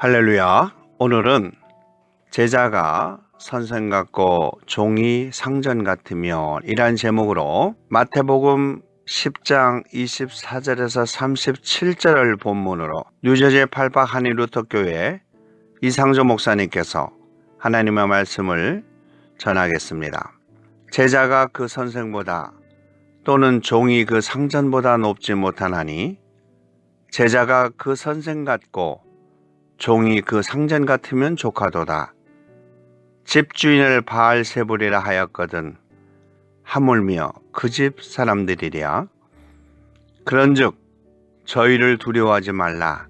할렐루야. 오늘은 제자가 선생 같고 종이 상전 같으며 이란 제목으로 마태복음 10장 24절에서 37절을 본문으로 뉴저지의 팔박 한인루터교회 이상조 목사님께서 하나님의 말씀을 전하겠습니다. 제자가 그 선생보다 또는 종이 그 상전보다 높지 못하나니 제자가 그 선생 같고 종이 그 상전 같으면 조카도다. 집주인을 바알세불이라 하였거든 하물며 그 집 사람들이랴. 그런즉 저희를 두려워하지 말라.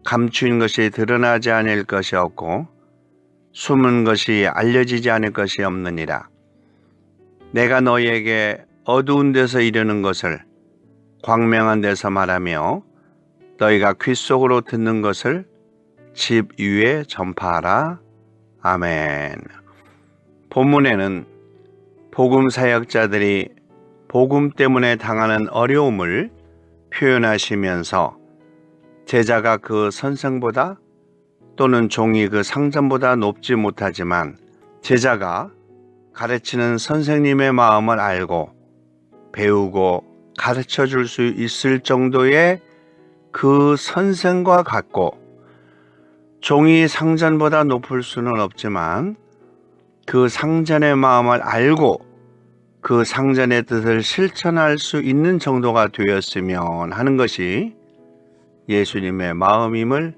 감추인 것이 드러나지 않을 것이 없고 숨은 것이 알려지지 않을 것이 없느니라. 내가 너희에게 어두운 데서 이르는 것을 광명한 데서 말하며 너희가 귓 속으로 듣는 것을 집 위에 전파하라. 아멘. 본문에는 복음 사역자들이 복음 때문에 당하는 어려움을 표현하시면서 제자가 그 선생보다 또는 종이 그 상전보다 높지 못하지만 제자가 가르치는 선생님의 마음을 알고 배우고 가르쳐 줄 수 있을 정도의 그 선생과 같고 종이 상전보다 높을 수는 없지만 그 상전의 마음을 알고 그 상전의 뜻을 실천할 수 있는 정도가 되었으면 하는 것이 예수님의 마음임을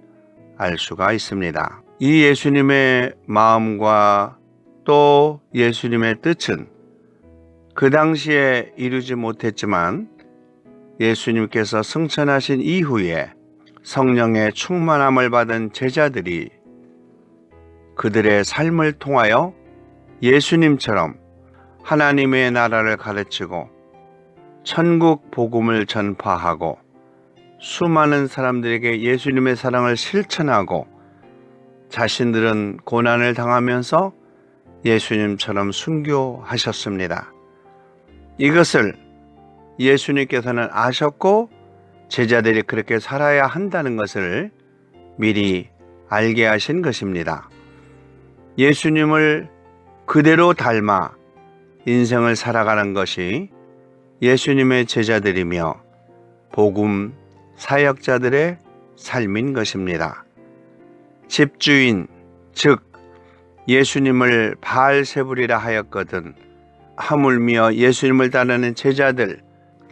알 수가 있습니다. 이 예수님의 마음과 또 예수님의 뜻은 그 당시에 이루지 못했지만 예수님께서 승천하신 이후에 성령의 충만함을 받은 제자들이 그들의 삶을 통하여 예수님처럼 하나님의 나라를 가르치고 천국 복음을 전파하고 수많은 사람들에게 예수님의 사랑을 실천하고 자신들은 고난을 당하면서 예수님처럼 순교하셨습니다. 이것을 예수님께서는 아셨고 제자들이 그렇게 살아야 한다는 것을 미리 알게 하신 것입니다. 예수님을 그대로 닮아 인생을 살아가는 것이 예수님의 제자들이며 복음 사역자들의 삶인 것입니다. 집주인, 즉 예수님을 바알세불이라 하였거든 하물며 예수님을 따르는 제자들,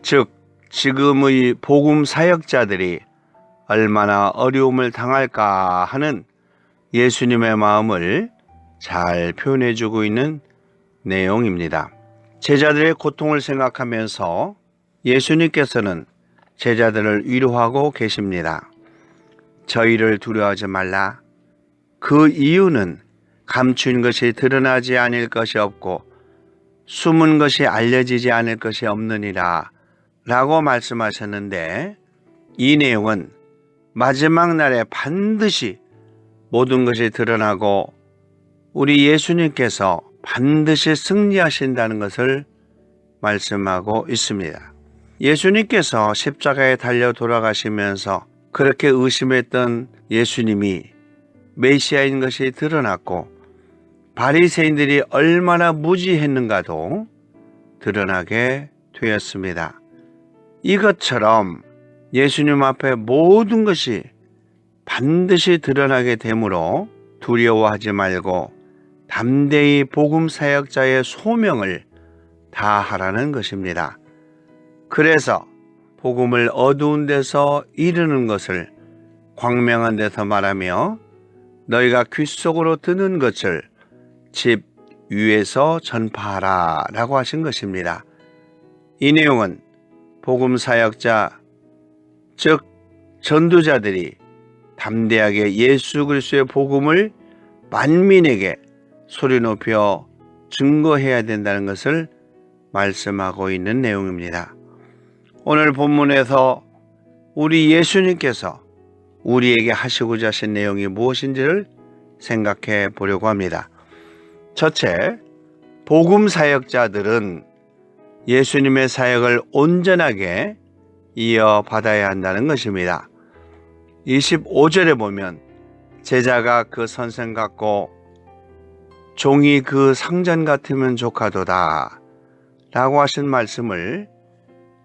즉 지금의 복음 사역자들이 얼마나 어려움을 당할까 하는 예수님의 마음을 잘 표현해주고 있는 내용입니다. 제자들의 고통을 생각하면서 예수님께서는 제자들을 위로하고 계십니다. 저희를 두려워하지 말라. 그 이유는 감춘 것이 드러나지 않을 것이 없고 숨은 것이 알려지지 않을 것이 없느니라 라고 말씀하셨는데 이 내용은 마지막 날에 반드시 모든 것이 드러나고 우리 예수님께서 반드시 승리하신다는 것을 말씀하고 있습니다. 예수님께서 십자가에 달려 돌아가시면서 그렇게 의심했던 예수님이 메시아인 것이 드러났고 바리새인들이 얼마나 무지했는가도 드러나게 되었습니다. 이것처럼 예수님 앞에 모든 것이 반드시 드러나게 되므로 두려워하지 말고 담대히 복음 사역자의 소명을 다하라는 것입니다. 그래서 복음을 어두운 데서 이르는 것을 광명한 데서 말하며 너희가 귓 속으로 듣는 것을 집 위에서 전파하라 라고 하신 것입니다. 이 내용은 복음 사역자, 즉 전도자들이 담대하게 예수 그리스도의 복음을 만민에게 소리 높여 증거해야 된다는 것을 말씀하고 있는 내용입니다. 오늘 본문에서 우리 예수님께서 우리에게 하시고자 하신 내용이 무엇인지를 생각해 보려고 합니다. 첫째, 복음 사역자들은 예수님의 사역을 온전하게 이어받아야 한다는 것입니다. 25절에 보면 제자가 그 선생 같고 종이 그 상전 같으면 좋하도다 라고 하신 말씀을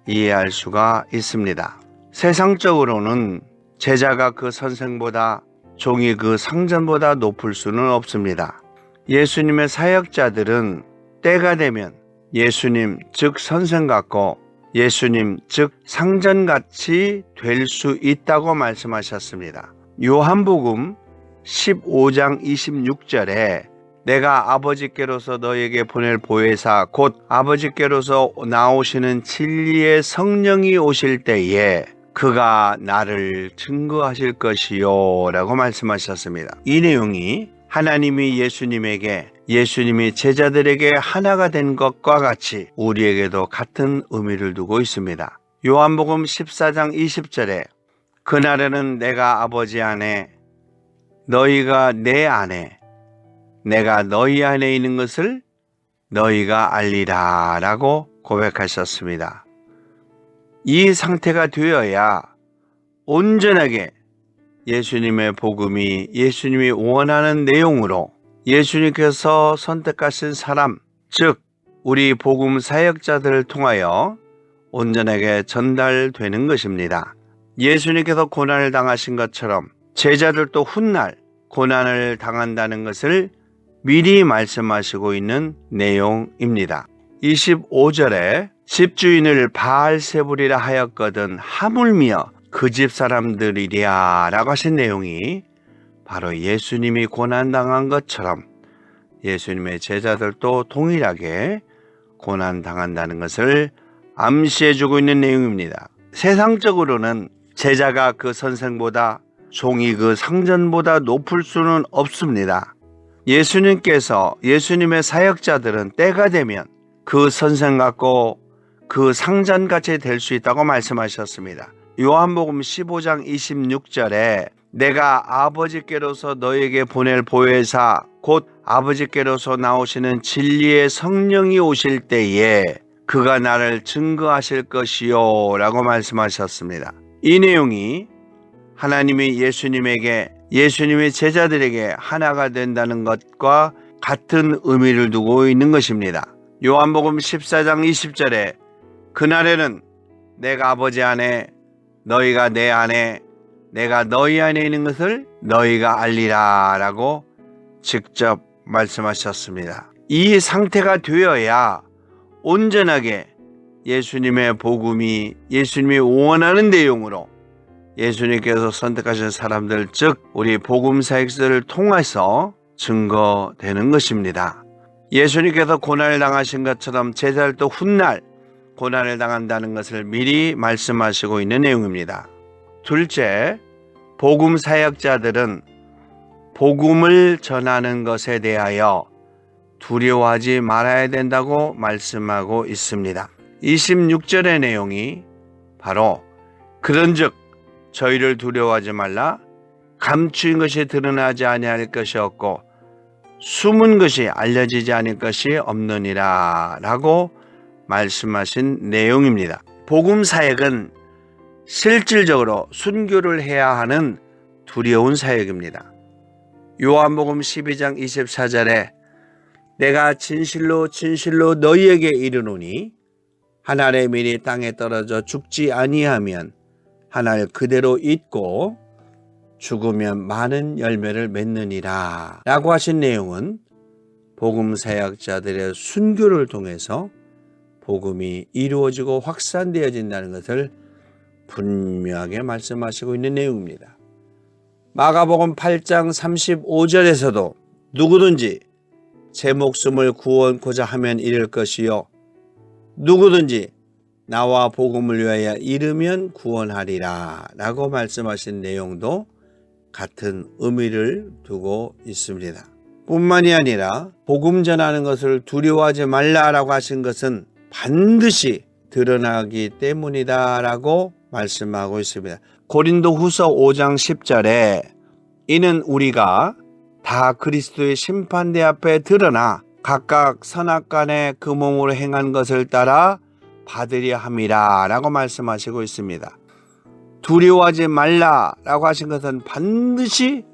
이해할 수가 있습니다. 세상적으로는 제자가 그 선생보다 종이 그 상전보다 높을 수는 없습니다. 예수님의 사역자들은 때가 되면 예수님 즉 선생 같고 예수님 즉 상전같이 될 수 있다고 말씀하셨습니다. 요한복음 15장 26절에 내가 아버지께로서 너에게 보낼 보혜사 곧 아버지께로서 나오시는 진리의 성령이 오실 때에 그가 나를 증거하실 것이요 라고 말씀하셨습니다. 이 내용이 하나님이 예수님에게 예수님이 제자들에게 하나가 된 것과 같이 우리에게도 같은 의미를 두고 있습니다. 요한복음 14장 20절에 그날에는 내가 아버지 안에 너희가 내 안에 내가 너희 안에 있는 것을 너희가 알리라 라고 고백하셨습니다. 이 상태가 되어야 온전하게 예수님의 복음이 예수님이 원하는 내용으로 예수님께서 선택하신 사람, 즉 우리 복음 사역자들을 통하여 온전하게 전달되는 것입니다. 예수님께서 고난을 당하신 것처럼 제자들도 훗날 고난을 당한다는 것을 미리 말씀하시고 있는 내용입니다. 25절에 집주인을 바알세불이라 하였거든 하물며 그 집 사람들이랴 라고 하신 내용이 바로 예수님이 고난당한 것처럼 예수님의 제자들도 동일하게 고난당한다는 것을 암시해주고 있는 내용입니다. 세상적으로는 제자가 그 선생보다 종이 그 상전보다 높을 수는 없습니다. 예수님께서 예수님의 사역자들은 때가 되면 그 선생 같고 그 상전같이 될 수 있다고 말씀하셨습니다. 요한복음 15장 26절에 내가 아버지께로서 너에게 보낼 보혜사 곧 아버지께로서 나오시는 진리의 성령이 오실 때에 그가 나를 증거하실 것이요 라고 말씀하셨습니다. 이 내용이 하나님이 예수님에게 예수님의 제자들에게 하나가 된다는 것과 같은 의미를 두고 있는 것입니다. 요한복음 14장 20절에 그날에는 내가 아버지 안에 너희가 내 안에 내가 너희 안에 있는 것을 너희가 알리라 라고 직접 말씀하셨습니다. 이 상태가 되어야 온전하게 예수님의 복음이 예수님이 원하는 내용으로 예수님께서 선택하신 사람들 즉 우리 복음 사역자를 통해서 증거되는 것입니다. 예수님께서 고난을 당하신 것처럼 제자들도 훗날 고난을 당한다는 것을 미리 말씀하시고 있는 내용입니다. 둘째, 복음 사역자들은 복음을 전하는 것에 대하여 두려워하지 말아야 된다고 말씀하고 있습니다. 26절의 내용이 바로 그런즉 저희를 두려워하지 말라 감추인 것이 드러나지 아니할 것이 없고 숨은 것이 알려지지 않을 것이 없느니라 라고 말씀하신 내용입니다. 복음 사역은 실질적으로 순교를 해야 하는 두려운 사역입니다. 요한복음 12장 24절에 내가 진실로 진실로 너희에게 이르노니 한 알의 밀이 땅에 떨어져 죽지 아니하면 한 알 그대로 있고 죽으면 많은 열매를 맺느니라 라고 하신 내용은 복음 사역자들의 순교를 통해서 복음이 이루어지고 확산되어진다는 것을 분명하게 말씀하시고 있는 내용입니다. 마가복음 8장 35절에서도 누구든지 제 목숨을 구원코자 하면 잃을 것이요 누구든지 나와 복음을 위하여 잃으면 구원하리라 라고 말씀하신 내용도 같은 의미를 두고 있습니다. 뿐만이 아니라 복음 전하는 것을 두려워하지 말라라고 하신 것은 반드시 드러나기 때문이다 라고 말씀하고 있습니다. 고린도후서 5장 10절에 이는 우리가 다 그리스도의 심판대 앞에 드러나 각각 선악간에 그 몸으로 행한 것을 따라 받으려 함이라 라고 말씀하시고 있습니다. 두려워하지 말라 라고 하신 것은 반드시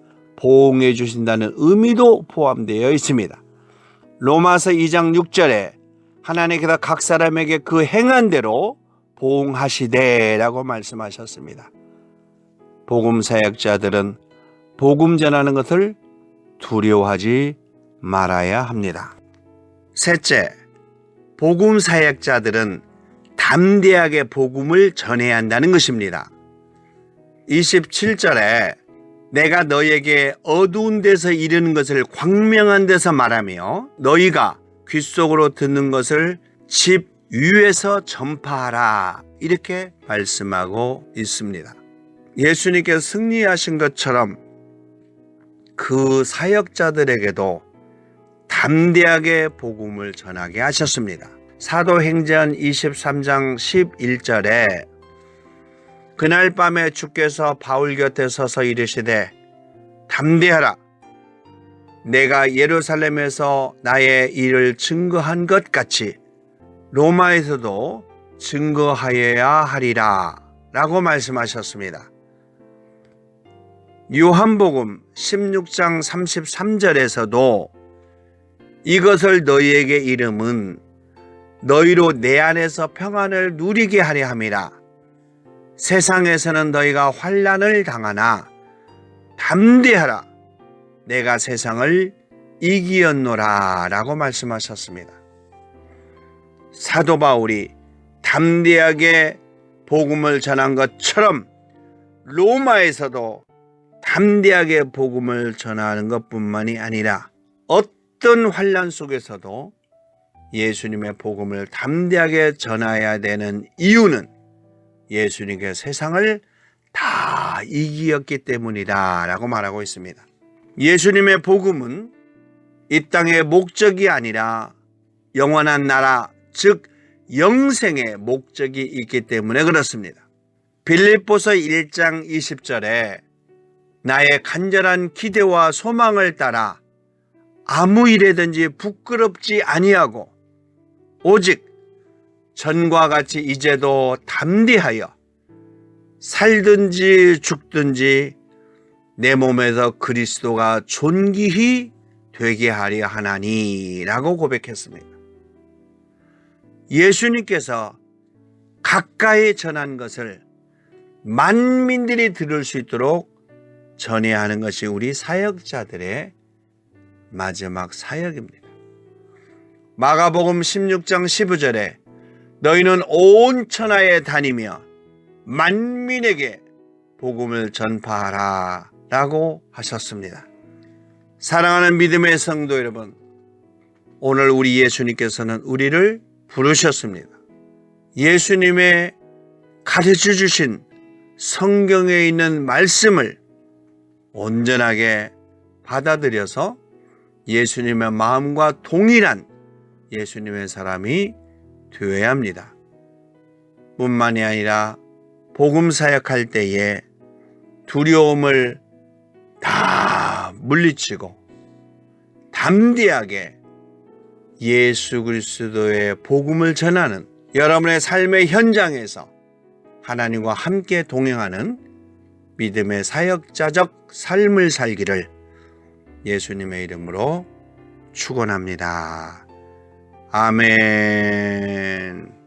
보응해 주신다는 의미도 포함되어 있습니다. 로마서 2장 6절에 하나님께서 각 사람에게 그 행한 대로 보응하시되라고 말씀하셨습니다. 복음 사역자들은 복음 전하는 것을 두려워하지 말아야 합니다. 셋째, 복음 사역자들은 담대하게 복음을 전해야 한다는 것입니다. 27절에 내가 너에게 어두운 데서 이르는 것을 광명한 데서 말하며 너희가 귓속으로 듣는 것을 집 위에서 전파하라 이렇게 말씀하고 있습니다. 예수님께서 승리하신 것처럼 그 사역자들에게도 담대하게 복음을 전하게 하셨습니다. 사도행전 23장 11절에 그날 밤에 주께서 바울 곁에 서서 이르시되 담대하라 내가 예루살렘에서 나의 일을 증거한 것 같이 로마에서도 증거하여야 하리라 라고 말씀하셨습니다. 요한복음 16장 33절에서도 이것을 너희에게 이름은 너희로 내 안에서 평안을 누리게 하려 함이라. 세상에서는 너희가 환난을 당하나 담대하라. 내가 세상을 이기었노라 라고 말씀하셨습니다. 사도 바울이 담대하게 복음을 전한 것처럼 로마에서도 담대하게 복음을 전하는 것뿐만이 아니라 어떤 환난 속에서도 예수님의 복음을 담대하게 전해야 되는 이유는 예수님께서 세상을 다 이기었기 때문이다 라고 말하고 있습니다. 예수님의 복음은 이 땅의 목적이 아니라 영원한 나라, 즉 영생의 목적이 있기 때문에 그렇습니다. 빌립보서 1장 20절에 나의 간절한 기대와 소망을 따라 아무 일에든지 부끄럽지 아니하고 오직 전과 같이 이제도 담대하여 살든지 죽든지 내 몸에서 그리스도가 존귀히 되게 하려 하나니 라고 고백했습니다. 예수님께서 가까이 전한 것을 만민들이 들을 수 있도록 전해야 하는 것이 우리 사역자들의 마지막 사역입니다. 마가복음 16장 15절에 너희는 온 천하에 다니며 만민에게 복음을 전파하라 라고 하셨습니다. 사랑하는 믿음의 성도 여러분, 오늘 우리 예수님께서는 우리를 부르셨습니다. 예수님의 가르쳐 주신 성경에 있는 말씀을 온전하게 받아들여서 예수님의 마음과 동일한 예수님의 사람이 되어야 합니다. 뿐만이 아니라 복음 사역할 때에 두려움을 다 물리치고 담대하게 예수 그리스도의 복음을 전하는 여러분의 삶의 현장에서 하나님과 함께 동행하는 믿음의 사역자적 삶을 살기를 예수님의 이름으로 축원합니다. 아멘.